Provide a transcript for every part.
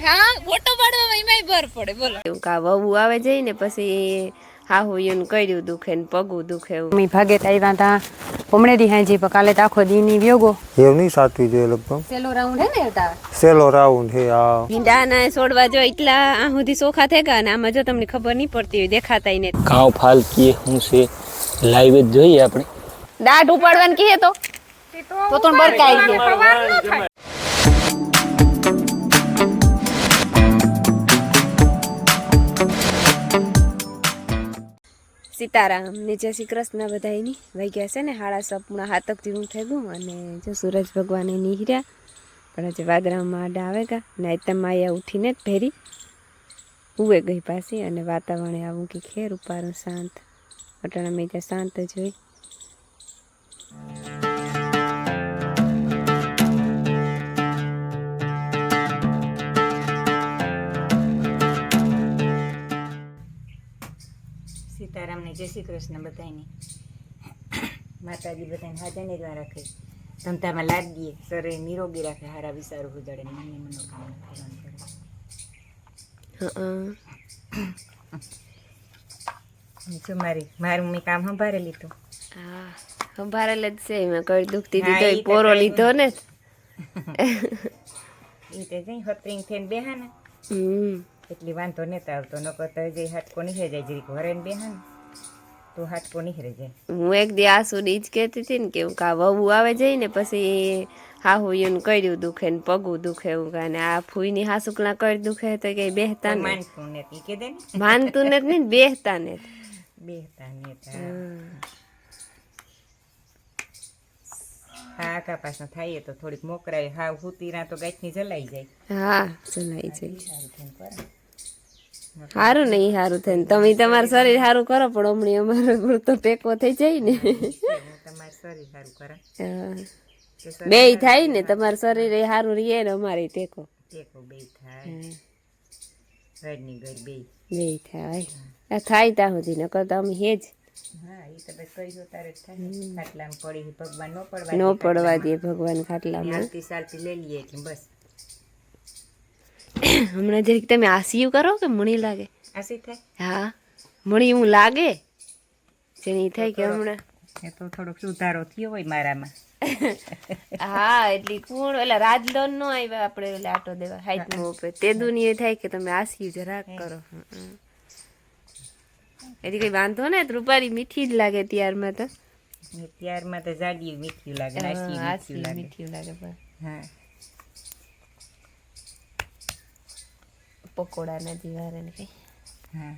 હા ફોટો પાડવામાં એમાંય બર પડે બોલો એવું કા વહુ આવે જઈ ને પછી હાહુ એનું કર્યું દુખે ને પગું દુખે એવું મી ભાગે આવ્યા તા હમણે દી હાજી પણ કાલે તો આખો દી ની વ્યોગો એવું નહીં સાચવી જોઈએ લગભગ સેલો રાઉન્ડ હે ને તા સેલો રાઉન્ડ હે આ ભીંડાના છોડવા જો એટલા આ સુધી સોખા થઈ ગયા ને આમાં જો તમને ખબર નહીં પડતી હોય દેખાતાય ને ઘાવ ફાલકી હું છે લાઈવ જ જોઈએ આપણે દાઢ ઉપાડવાનું કહે તો બરકાઈ ગયા સીતારામ ને જય શ્રી કૃષ્ણ બધાયની વાગ્યા છે ને 6:30 હાથક જેવું થઈ ગયું અને જો સૂરજ ભગવાને નીહર્યા પણ આજે વાદળામાં આડા આવે કા ને માયા ઉઠીને જ ભેરી હુએ ગઈ પાછી અને વાતાવરણ આવું કે ખેર ઉપારું શાંત અટાણા મેં ત્યાં શાંત જ હોય સીતારામ ને જય શ્રી કૃષ્ણ બધાની માતાજી બધાને હાજર નિર્વાહ રાખે ધંધામાં લાગીએ શરીર નિરોગી રાખે હારા વિચારો ઉજાડે મનની મનોકામના પૂર્ણ કરે મારું મેં કામ સંભાળે લીધું હા સંભાળેલ જ છે મેં કઈ દુખતી દીધો પોરો લીધો ને એ તે જઈ હતરીંગ થઈને બેહા ને એટલી વાંધો નતા આવતો નકર તો જે હાટકો નીકળે જાય જરીક વરેન બેહા ને તો હાટકો નીકળે જાય હું એક દી આસુડી જ કહેતી હતી ને કે હું કા વહુ આવે જઈ ને પછી હાહુ એનું કર્યું દુખે ને પગું દુખે એવું કાને આ ફૂઈની હાસુકલા કરી દુખે તો કઈ બેહતા ને માનતું ને ઈ કે દે ને માનતું ને નહીં બેહતા ને હા કા પાછા થાય તો થોડીક મોકરાય હા હુતીરા તો ગાંઠની જલાઈ જાય હા જલાઈ જાય સારું નહીં સારું થાય ને તમે તમારું શરીર સારું કરો પણ હમણાં અમારો તો ટેકો થઈ જાય ને તમારું શરીર સારું કરે બે થાય ને તમારું શરીર સારું રહીએ ને અમારે ટેકો બે થાય ઘરની ઘર બે થાય થાય ત્યાં સુધી ન કરતા અમે હેજ હા એ તો બસ કરી તારે થાય ખાટલામાં પડી ભગવાન ન પડવા દે ભગવાન ખાટલામાં સાલતી લઈ લઈએ એટલે બસ હમણાં જરીક તમે આસીયું કરો કે મણી લાગે આસી થાય હા મણી હું લાગે જેની થાય કે હમણાં એ તો થોડોક સુધારો થયો હોય મારામાં હા એટલી કોણ એટલે રાજલોન નો આવ્યા આપણે એટલે આટો દેવા હાઈટ નો ઉપર તે દુનિયા થાય કે તમે આસીયું જરાક કરો એટલે કઈ વાંધો ને રૂપારી મીઠી જ લાગે ત્યારમાં તો જાડી મીઠી લાગે મીઠી લાગે હા પકોડા ના જીવારે ને કઈ હા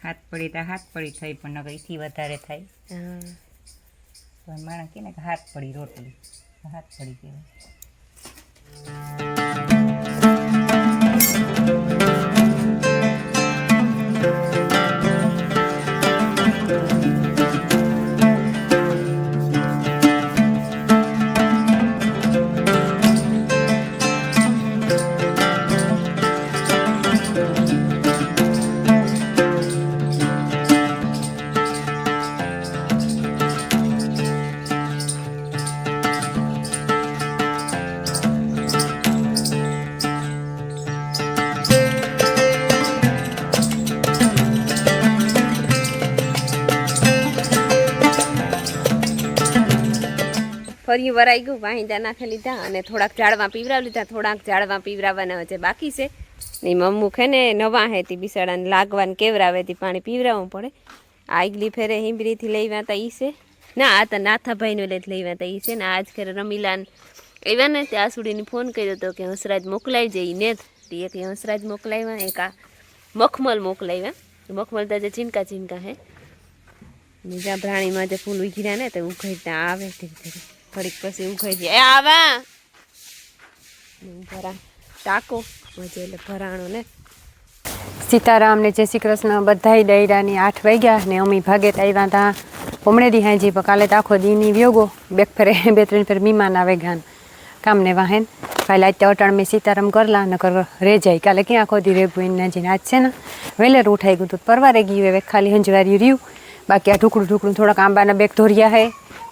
હાથ પડી થાય પણ નકર એથી વધારે થાય હા તો માણસ કે ને કે હાથ પડી રોટલી હાથ પડી કહેવાય ફરી વરાઈ ગયું વાહિંદા નાખી લીધા અને થોડાક ઝાડવા પીવરાવી લીધા થોડાક ઝાડવા પીવરાવવાના છે બાકી છે ને મમ્મુ ખે ને નવા હેતી બિસાડાને લાગવાને કેવરાવેતી પાણી પીવરાવવું પડે આગલી ફેરે હિંબરીથી લઈવા તા ઈ છે ના આ તો નાથાભાઈનો એટલે લઈવા તા ઈ છે ને આજ ખેરે રમીલાન આવ્યા ને ત્યાં સુધીની ફોન કર્યો હતો કે હંસરાજ મોકલાઈ જઈ ને એક હંસરાજ મોકલાવ્યા એક આ મખમલ મોકલાવ્યા મખમલ તો જે ચીનકા હે બીજા પ્રાણીમાં જે ફૂલ ઉઘી ને તો ઉઘાઈ ત્યાં આવે ધીરે ધીરે થોડીક પછી ઉઘાઈ જાય આવા ભરા ટાકો મજે એટલે ભરાણો ને સીતારામ ને જય શ્રી કૃષ્ણ બધાય ડાયરાની 8 વાગ્યા ને અમી ભાગે આવ્યા તા હમણે દી હાજી પણ કાલે તો આખો દીની વ્યોગો બેક ફેરે 2-3 ફેર મહેમાન આવે ગાન કામ ને વાહેન કાલે આજ અટાણ મેં સીતારામ કરલા નકર રે જાય કાલે ક્યાં આખો દી રેગું એના જઈને આજ છે ને વહેલે ઉઠાઈ ગયું તો પરવારે ગયું હવે ખાલી હંજવારી રહ્યું બાકી આ ઢુકડું થોડાક આંબાના બેગ ધોરિયા હે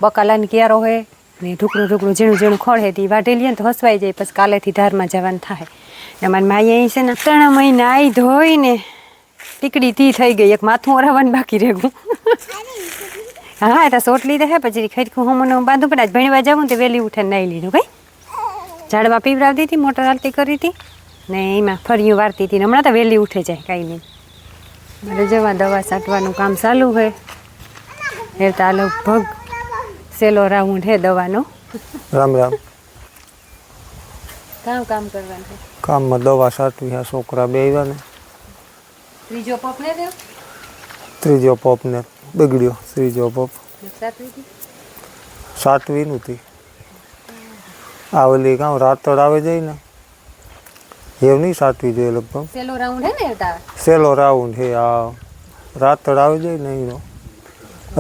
બકાલાની ક્યારો હે ને ઢુકડું ઝીણું ખોળ હે તે વાઢેલીએ ને તો હસવાઈ જાય પછી કાલેથી ધારમાં જવાનું થાય ને મારી માઈ અહીં છે ને 3 મહિના આવી ધોઈને ટીકડી તી થઈ ગઈ, એક માથું ઓરાવવાનું બાકી રહેવું. હા એટલે સોટ લીધે હે, પછી ખરીખું હું મને બાંધું પણ આજ ભણવા જાઉં તો વહેલી ઉઠીને નાઈ લીધું ભાઈ. ઝાડવા પીવડાવતી હતી, મોટર હાલતી કરી હતી ને એમાં ફરિયું વારતી હતી. હમણાં તો વહેલી ઉઠે જાય, કાંઈ નહીં. મારે જવા દવા છાંટવાનું કામ ચાલુ છે. એ તો લગભગ સેલો રાઉન્ડ હે દવાનો. રામ રામ. કામ કરવાનું છે. કામમાં દવા છાંટવી છે, છોકરા બે આવ્યા ને. ત્રીજો પપ ને દેવ ત્રીજો પપ ને બગડ્યો. ત્રીજો પપ સાતવી નહોતી. આવેલી કામ રાતડ આવે જાય ને એવું નહીં સાતવી જોઈએ લગભગ. સેલો રાઉન્ડ હે ને તા સેલો રાઉન્ડ છે આ. રાતડ આવે જાય ને એનો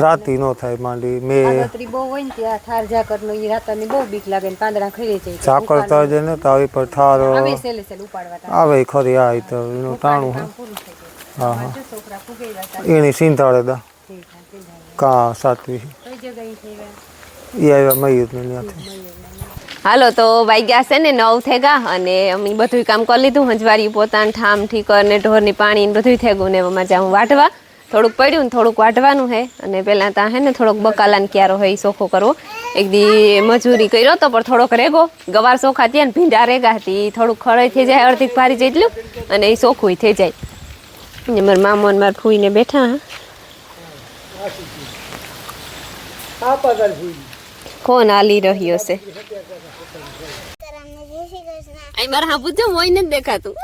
રાતી નો થાય માંડી. મેં આગતરી બહુ હોય ને ત્યાં થાર ઝાકરનો ઈ રાતની બહુ બીક લાગે ને પાંદડા ખરી જાય. ઝાકળ તજે ને તો આવી પર ઠાર આવે સેલે ઉપાડવા તા આવે ખરી આ તો એનું ટાણું હે. પૂરું થઈ જાય. હા હા છોકરા ફૂગઈ જતા. એની સિંધાડે દા કા સાતવી કઈ જગ્યાએ થઈ ગયા? એ આવ્યા મયુરને ત્યાંથી. હાલો તો વાગ્યા છે ને 9 થઈ ગયા અને અમે બધું કામ કરી લીધું. હંજવારી પોતાનું ઠામ ઠીકર ને ઢોરની પાણી ને બધું થઈ ગયું ને એમાં જાઉં વાટવા. થોડુંક પડ્યું ને થોડુંક વાટવાનું છે અને પહેલાં ત્યાં હે ને થોડોક બકાલાને ક્યારો હોય એ ચોખ્ખો કરવો. એક દી મજૂરી કર્યો તો પણ થોડોક રેગો ગવાર ચોખા ત્યાં ને ભીંડા રેગા હતી થોડુંક ખરાઈ થઈ જાય અડધી ભારી જેટલું અને એ ચોખ્ખું થઈ જાય. ને મારા મામો ને મારા ફૂઈને બેઠા કોણ હાલી રહ્યો છે? અહીં મારા હા પૂછો મોઈ નથી દેખાતું.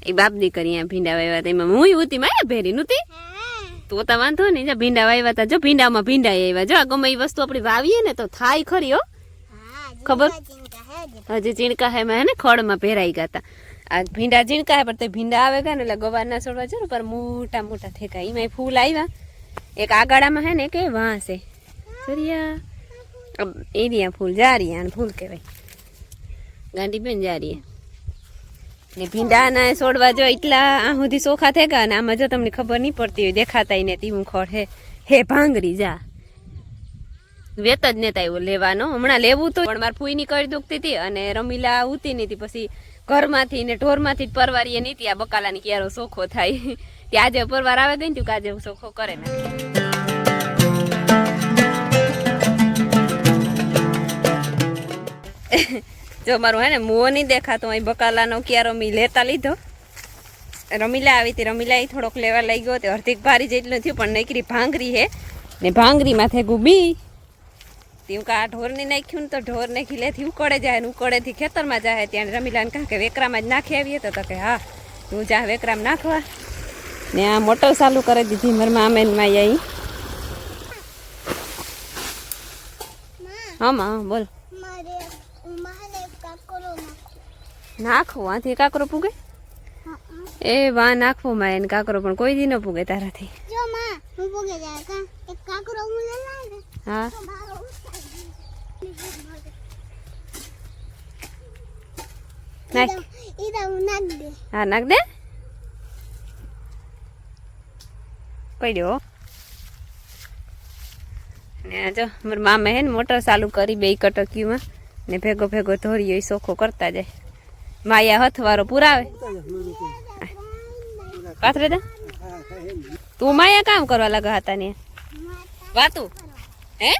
એ બાપ દીકરી અહીંયા ભીંડા વાવ્યા હતા એમાં હું હતી માયા ભેરી નહોતી તો તા વાંધો નહીં. જો ભીંડા વાવ્યા હતા, જો ભીંડામાં ભીંડા આવ્યા. જો ગમે એ વસ્તુ આપણે વાવીએ ને તો થાય ખરી હો. ખબર હજી ચીણકા હે માં હે ને ખડમાં ભેરાઈ ગયા હતા. આ ભીંડા ચીણકા હે પણ તે ભીંડા આવે ગયા ને એટલે ગવારના છોડવા જો પર મોટા મોટા થઈ ગયા. એમાં ફૂલ આવ્યા. એક આગાડામાં હે ને કે વાં છે સરિયા એરિયા ફૂલ જારિયા અને ફૂલ કહેવાય ગાંડી બેન જારીએ ને ભીંડાના છોડવા જો એટલા આ સુધી ચોખા થઈ ગયા ને આમાં જો તમને ખબર નહીં પડતી હોય દેખાતા ને તીવું ખડ હે ભાંગરી જા વેત જ નેતા એવું લેવાનો. હમણાં લેવું તો પણ મારે ફૂઈની કરી દુખતી હતી અને રમીલા ઉતી નહીં પછી ઘરમાંથી ને ઢોરમાંથી જ પરવારીએ નહીં ત્યાં બકાલાની ક્યારો ચોખ્ખો થાય ત્યાં આજે પરવાર આવે ગઈ ને કાજે ચોખ્ખો કરે ને. જો મારું હે ને મોં નહીં દેખાતો અહીં બકાલાનો ક્યારો મેં લેતા લીધો. રમીલા આવી હતી, રમીલા થોડોક લેવા લઈ ગયો તે અડધીક ભારી જેટલું થયું પણ નકરી ભાંગરી હે ને ભાંગરીમાં થઈ ગુબી તેવું કા ઢોરની નાખ્યું ને તો ઢોર નાખી લેથી ઉકળે જાય ને ઉકળેથી ખેતરમાં જાય ત્યાં રમીલાને કહે કે વેકરામાં જ નાખી આવીએ તો કે હા તું જા વેકરામાં નાખવા ને આ મોટર ચાલુ કરી દીધી મારા મામેનમાં અહીં. હા માં બોલ. નાખવો આથી કાકરો પૂગે એ વા નાખવો માં એને કાકરો પણ કોઈ દી ન પૂગે તારાથી. હા હા નાખ દે પડ્યો ને. જો મારા મામા હે ને મોટર ચાલુ કરી બે કટકીમાં ને ભેગો ભેગો ધોરીયો એ ચોખ્ખો કરતા જાય. માયા હથવારો પુરાવે પાથરે દે. તું માયા કામ કરવા લાગા હતા ને વાતું હે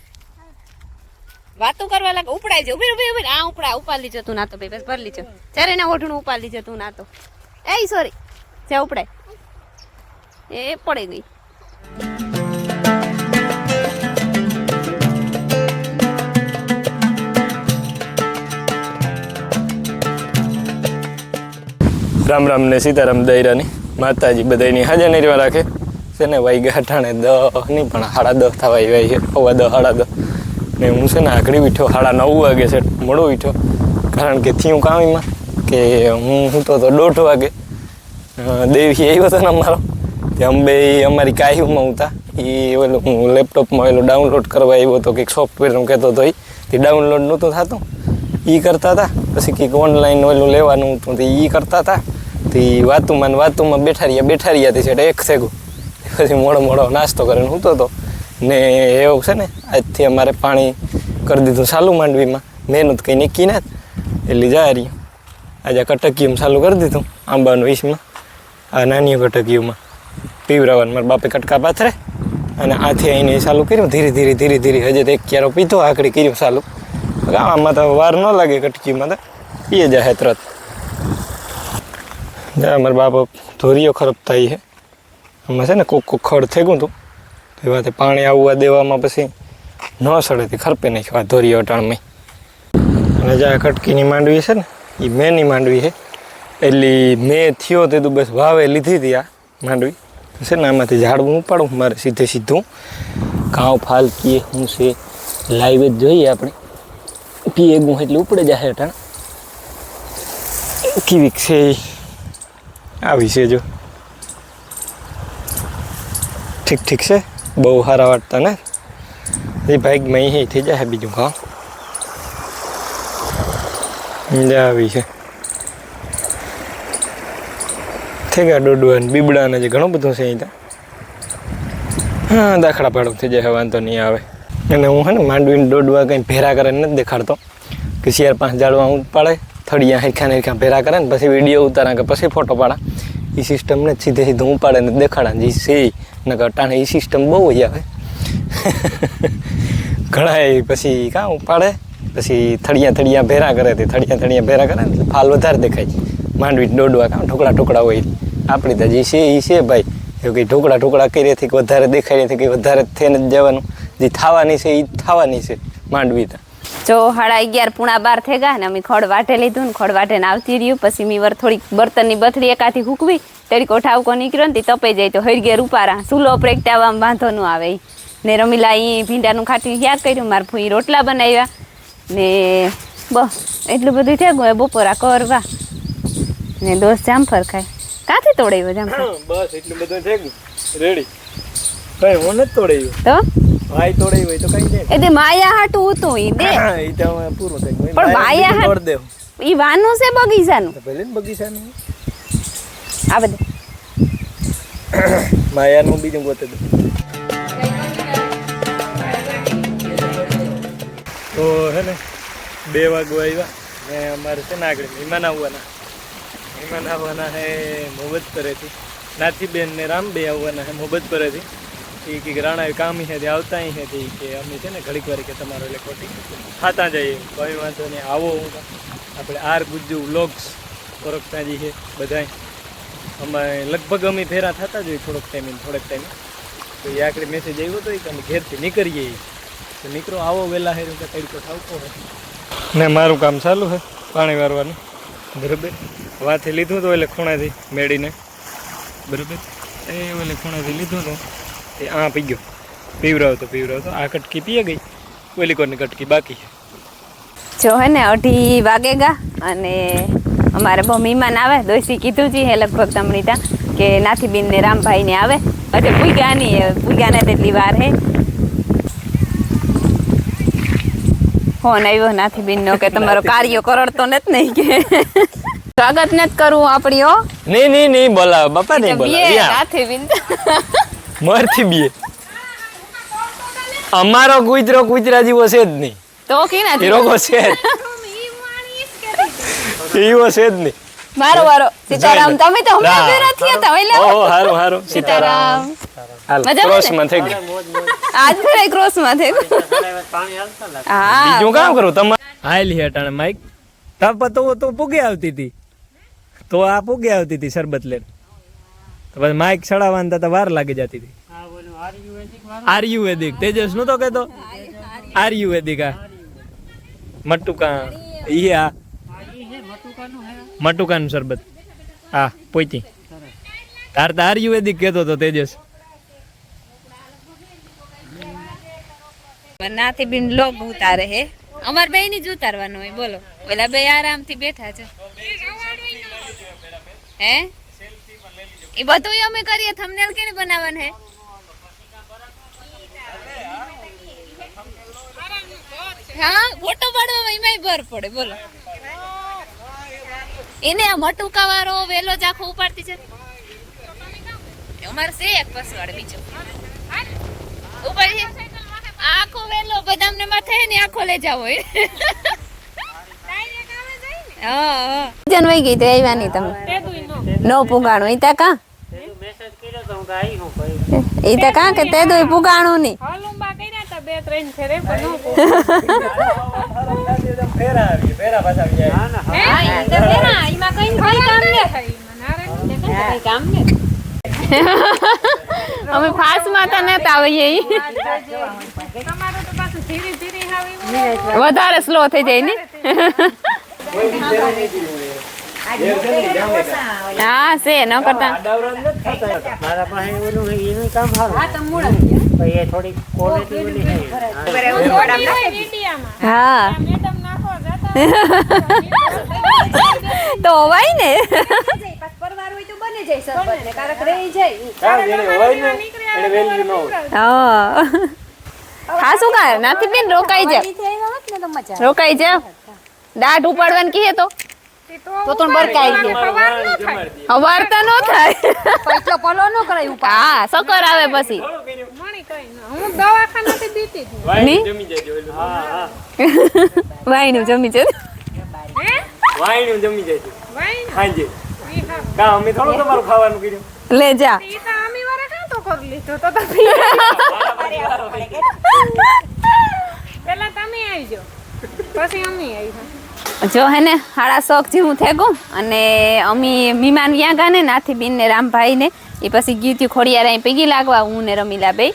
વાતું કરવા લાગે ઉપડાઈ છે. ઉભી ઉભી ઉભી આ ઉપડા ઉપાડી લીજો તું ના તો ભાઈ બસ ભરી લીજો ચારે ના ઓઢણું ઉપાડી લીજો તું ના તો એ સોરી જ્યાં ઉપડાય એ પડી ગઈ. રામ રામ ને સીતારામ દૈરાની માતાજી બધાની હાજર નહીં રાખે છે ને વાગ્યા ઠાણે 10 નહીં પણ 10:30 થવા આવ્યા છે. 10:15 ને હું છે ને આકડી ઉઠ્યો 9:30 વાગે છે મોડો ઉઠ્યો કારણ કે થયું કામમાં કે હું તો 1:30 વાગે દેવી આવ્યો હતો ને અમારો તે અંબે અમારી કાહીમાં હતા એ ઓલું હું લેપટોપમાં ઓલું ડાઉનલોડ કરવા આવ્યો હતો કંઈક સોફ્ટવેર હું કહેતો હતો એ ડાઉનલોડ નહોતું થતું એ કરતા હતા. પછી કંઈક ઓનલાઈન ઓલું લેવાનું હતું તો એ કરતા હતા. તે વાતુમાં બેઠા રહ્યા તે છે એક સેગું પછી મોડો નાસ્તો કરીને સૂતો હતો ને એવું છે ને આજથી અમારે પાણી કરી દીધું ચાલુ માંડવીમાં મહેનત કંઈ નક્કી ના એટલે જાય રહ્યું. આજે કટકીયું ચાલુ કરી દીધું આંબાનું વીસમાં, આ નાની કટકીયુંમાં પીવરાવાનું. મારા બાપે કટકા પાથરે અને આથી આવીને ચાલુ કર્યું ધીરે ધીરે ધીરે ધીરે. હજી તો એક ક્યારો પીધો આકડી કર્યું ચાલુ. આમાં તો વાર ન લાગે કટકીમાં તો પીએ જાય તરત. મારા બાપા ધોરીઓ ખરાબ થાય છે આમાં છે ને કોક ખડ થઈ ગયું હતું તો એ વાતે પાણી આવવા દેવામાં પછી ન સડેથી ખરપે નાખ્યું આ ધોરીઓ અટાણમાં. અને જ્યાં કટકીની માંડવી છે ને એ મેની માંડવી છે એટલે મેં થયો તે તો બસ વાવે લીધી હતી આ માંડવી છે ને. આમાંથી ઝાડવું ઉપાડું મારે સીધે સીધું ઘાવ ફાલ કીએ શું છે લાઈવ જ જોઈએ આપણે. પીએ ગું એટલે ઉપડે જાય અટાણ કેવીક છે આવી છે જો ઠીક ઠીક છે બહુ સારા વાટતા ને એ ભાગમાં અહીં થઈ જાય બીજું ઘાવ આવી છે. થઈ ગયા ડોડવા બીબડા જે ઘણું બધું છે અહીં. હા દાખલા પાડું થઈ જાય વાંધો નહીં આવે. અને હું છે ને માંડવીને ડોડવા કંઈ ભેરા કરે નથી દેખાડતો કે 4-5 ઝાડવા હું પાડે થળિયા હેરખા હેરખા ભેરા કરે ને પછી વિડીયો ઉતારા કે પછી ફોટો પાડા એ સિસ્ટમ ને સીધે સીધું ઉપાડે ને દેખાડા જે છે ને અટાણે એ સિસ્ટમ બહુ જ આવે. ઘણા એ પછી કાં ઉપાડે પછી થળિયા ભેરા કરે તે થળિયા ભેરા કરે ને ફાલ વધારે દેખાય. માંડવી ડોડવા કામ ઢોકળા હોય આપણી તો જે છે એ છે ભાઈ. એવું કંઈ ઢોકળા કર્યાથી કે વધારે દેખાય નથી કંઈ વધારે થઈને જ જવાનું. જે થવાની છે એ થવાની છે માંડવી તો. જો 11:30 પૂણા 12 થઈ ગયા ને અમે ખડ વાટે લીધું ને ખડ વાટે આવતી રહ્યું. પછી મી વર થોડીક બર્તનની બથડી એકાથી હૂકવી તડકો ઠાવકો નીકળ્યો ને તપે જાય તો હરગે રૂપારા સૂલો પ્રગટાવવામાં વાંધો ન આવે. ને રમીલા અહીં ભીંડાનું ખાટી શાક કર્યું, મારા ફૂઈ રોટલા બનાવ્યા ને બસ એટલું બધું થઈ ગયું. બપોરા કરવા ને દોસ્ત જામફળ ખાય. કાંથી તોડાવ્યો જામફળ? બસ એટલું બધું થઈ ગયું રેડી. કઈ હું નથી તોડાવ્યું તો ભાઈ તોડાવી હોય તો કઈ દે. એ તે માયા હાટું હતું ઈ દે. ઈ તો પૂરું થઈ ગયું. પણ માયા હાટ દે ઈ વાનું છે બગીચાનું. ભલે ને બગીચાનું આ બધું માયાનું બીજું ગોતે દે. તો હે ને 2 વાગવા આવ્યા ને અમારે છે ને આગળ મહેમાન આવવાના હે મોહબ્બતપરેથી. નાથીબેન ને રામબે આવવાના હે મોહબ્બતપરેથી. એ કે રાણા કામ છે તે આવતા અહીં હતી કે અમે છે ને ઘડીક વાર કે તમારો એટલે ખોટી ખાતા જઈએ. કોઈ વાંધો નહીં આવો. હું આપણે આર ગુજ્જુ વ્લોગ્સ ઓળખતાજી છે બધાય. અમે લગભગ અમે ફેરા થતા જોઈએ થોડોક ટાઈમે તો એ આખરે મેસેજ આવ્યો હતો કે અમે ઘેરથી નીકળીએ તો નીકળો આવો વહેલા હેરું કે તડકો ઠાવકો હોય ને. મારું કામ ચાલુ છે પાણી વારવાનું બરાબર. વાથી લીધું હતું એટલે ખૂણાથી મેળીને બરાબર. એ એટલે ખૂણાથી લીધું હતું એ આ પી ગયો પીવરાવતો આ કટકી પીએ ગઈ ઓલી કોરની કટકી બાકી છે. જો હે ને 2:30 વાગે ગા અને અમારે બહુ મહેમાન આવે. દોસ્તી કીધું છે હે લગભગ તમણી તા કે નાથીબેન ને રામભાઈ ને આવે. એટલે પૂગ્યા ને તેટલી વાર હે. ફોન આવ્યો નાથીબેન નો કે તમારો કાર્ય કરડતો નથી નહીં કે સ્વાગત નથી કરવું આપણી. હો નહીં બોલાવે બાપા નહીં બોલાવે. નાથીબેન મરથી બીએ અમારો કુતરા જેવો છે જ નહીં તો કેના રોગો છે એવો છે જ નહીં. મારો વારો સીતારામ. તમે તો હમણાં ભેરા થયા તા એટલે ઓહો હારું સીતારામ. હાલ ક્રોસમાં થઈ ગયું આજ ફરે ક્રોસમાં થઈ ગયું. હા બીજું કામ કરું તમારે હાલ હેટાણે માઈક તાપ તો પૂગે આવતી હતી તો આ પૂગે આવતી હતી શરબત લેન તો પછી માઈક ચડાવવાની તો વાર લાગી જતી હતી. આર્યુવેદિક તેજસ નું તો કહેતો આર્યુવેદિક આ મટુકા ઈ આ મટુકાનું શરબત હા પોઈતી તાર તો આર્યુવેદિક કહેતો તો તેજસ. નાથીબેન લોગ ઉતારે હે. અમાર બે ની જ ઉતારવાનું હોય. બોલો ઓલા બે આરામથી બેઠા છે. હે એ બધું અમે કરીએ. થંબનેલ કેને બનાવવાનું હે? હા ફોટો પાડવામાં એમાંય ભર પડે. બોલો એને આ મટુકા વાળો વેલો જ આખો ઉપાડતી છે. અમારે છે એક પસવાડ બીજો ઉપાડી આખો વેલો બદામને માથે ને આખો લઈ જાવ હોય. જન વહી ગઈ તો આવ્યા નહીં તમે નો પુગાણું ઈ તા કા ઈ તા કા કે તે દોય પુગાણું નહીં અમે ફાસ માં તો નતા આવીએ વધારે સ્લો થઈ જાય ને હા છે ન કરતા મારા પાસે ઓલું એનું કામ સારું એ થોડી ક્વોલિટી ઓલી હા તો હોય ને હા શું કા નાથી બેન રોકાઈ જાવ દાઢ ઉપાડવાનું કીએ તો બરકાઈ ગયા વાર્તા નો થાય હા સકર આવે પછી વાઈનું જમી છે લે જા જો હે ને 6:30 જેવું થઈ ગયું અને અમી મીમાન વ્યા ગા ને નાથી બીન ને રામભાઈ ને એ પછી ગયું હતું ખોડિયાર પૈગી લાગવા હું ને રમીલા બે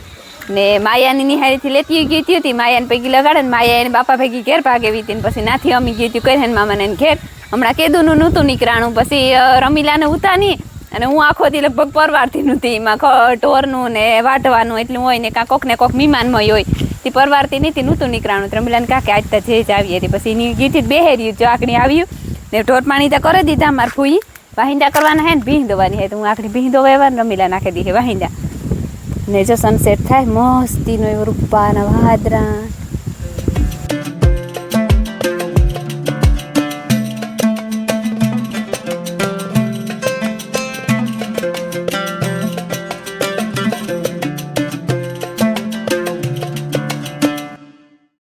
ને માયાની નિહાળીથી લેતી ગઈ હતી માયાને પૈગી લગાડે ને માયા એને બાપા ભેગી ઘેર ભાગેવી હતી ને પછી નાથી અમી ગઈ હતી કહે મામાને ઘેર હમણાં કેદુનું નહોતું નીકળાણું પછી રમીલાને ઉતાની અને હું આખો દી લગભગ પરવારથી નહોતી એમાં ઢોરનું ને વાટવાનું એટલું હોય ને કાં કોક ને કોક મીમાનમાં હોય તે પરવારતી નથી નહોતું નીકળાણું રમીલાને કાંકે આજ તો જે જ આવીએ હતી પછી એની ગીથી બેહેર્યું જો આકડી આવ્યું ને ઢોર પાણી તો કરી દીધા મારે ફૂઈ વાહિંદા કરવાના હે ને ભીંગ દોવાની હે તો હું આકડી ભીંગ દોવા રમીલા નાખી દીધી વાહિંદા ને જો સનસેટ થાય મસ્તીનો એવો રૂપાના વાદરા